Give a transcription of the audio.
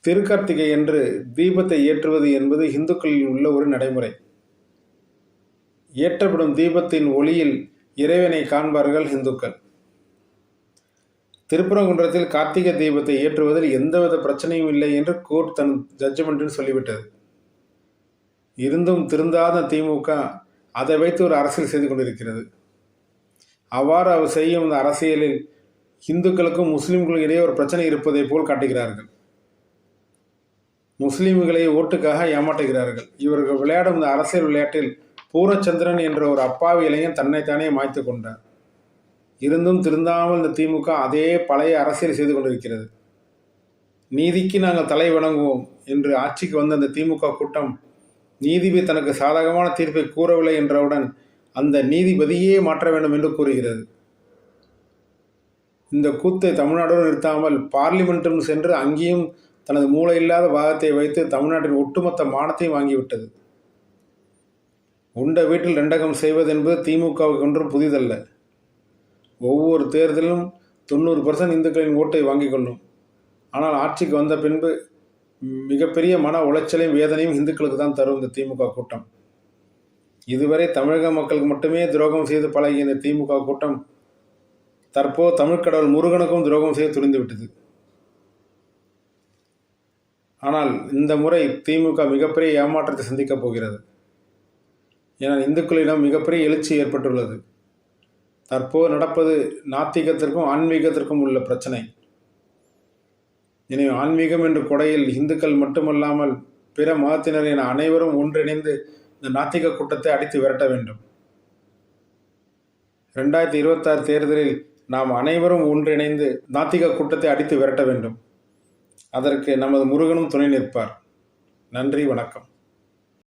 திருக்கார்த்திகை என்று தீபத்தை ஏற்றுவது என்பது இந்துக்களில் உள்ள ஒரு நடைமுறை. ஏற்றப்படும் தீபத்தின் ஒளியில் இறைவனை காண்பார்கள் இந்துக்கள். திருப்பரங்குன்றத்தில் கார்த்திகை தீபத்தை ஏற்றுவதில் எந்தவித பிரச்சனையும் இல்லை என்று கோர்ட் தன் ஜட்ஜ்மெண்டில் சொல்லிவிட்டது. இருந்தும் திருந்தாத திமுக அதை வைத்து ஒரு அரசியல் செய்து கொண்டிருக்கிறது. அவ்வாறு அவர் செய்யும் இந்த அரசியலில் இந்துக்களுக்கும் முஸ்லிம்களுக்கும் இடையே ஒரு பிரச்சனை இருப்பதை போல் காட்டுகிறார்கள். முஸ்லிம்களை ஓட்டுக்காக ஏமாற்றுகிறார்கள். இவர்கள் விளையாடும் இந்த அரசியல் விளையாட்டில் பூரச்சந்திரன் என்ற ஒரு அப்பாவி இளைஞன் தன்னைத்தானே மாய்த்து கொண்டார். இருந்தும் திருந்தாமல் இந்த திமுக அதே பழைய அரசியல் செய்து கொண்டிருக்கிறது. நீதிக்கு நாங்கள் தலை வணங்குவோம் என்று ஆட்சிக்கு வந்த அந்த திமுக கூட்டம் நீதிபதி தனக்கு சாதகமான தீர்ப்பை கூறவில்லை என்றவுடன் அந்த நீதிபதியே மாற்ற வேண்டும் என்று கூறுகிறது. இந்த கூத்தை தமிழ்நாடோடு நிறுத்தாமல் பார்லிமெண்ட்டும் சென்று அங்கேயும் தனது மூளையில்லாத வாதத்தை வைத்து தமிழ்நாட்டின் ஒட்டுமொத்த மானத்தையும் வாங்கிவிட்டது. உண்ட வீட்டில் ரெண்டகம் செய்வது என்பது திமுகவுக்கு ஒன்றும் புதிதல்ல. ஒவ்வொரு தேர்தலும் 90% இந்துக்களின் ஓட்டை வாங்கிக் கொள்ளும். ஆனால் ஆட்சிக்கு வந்த பின்பு மிகப்பெரிய மன உளைச்சலையும் வேதனையும் இந்துக்களுக்கு தான் தரும் இந்த திமுக கூட்டம். இதுவரை தமிழக மக்களுக்கு மட்டுமே துரோகம் செய்து பழகிய இந்த திமுக கூட்டம் தற்போது தமிழ்க்கடவுள் முருகனுக்கும் துரோகம் செய்து துணிந்துவிட்டது. ஆனால் இந்த முறை திமுக மிகப்பெரிய ஏமாற்றத்தை சந்திக்கப் போகிறது. ஏனால் இந்துக்களிடம் மிகப்பெரிய எழுச்சி ஏற்பட்டுள்ளது. தற்போது நடப்பது நாத்திகத்திற்கும் ஆன்மீகத்திற்கும் உள்ள பிரச்சனை. எனவே ஆன்மீகம் என்ற கொடையில் இந்துக்கள் மட்டுமல்லாமல் பிற மதத்தினர் என அனைவரும் ஒன்றிணைந்து இந்த நாத்திக கூட்டத்தை அடித்து விரட்ட வேண்டும். 2026 தேர்தலில் நாம் அனைவரும் ஒன்றிணைந்து நாத்திக கூட்டத்தை அடித்து விரட்ட வேண்டும். அதற்கு நமது முருகனும் துணை நிற்பார். நன்றி, வணக்கம்.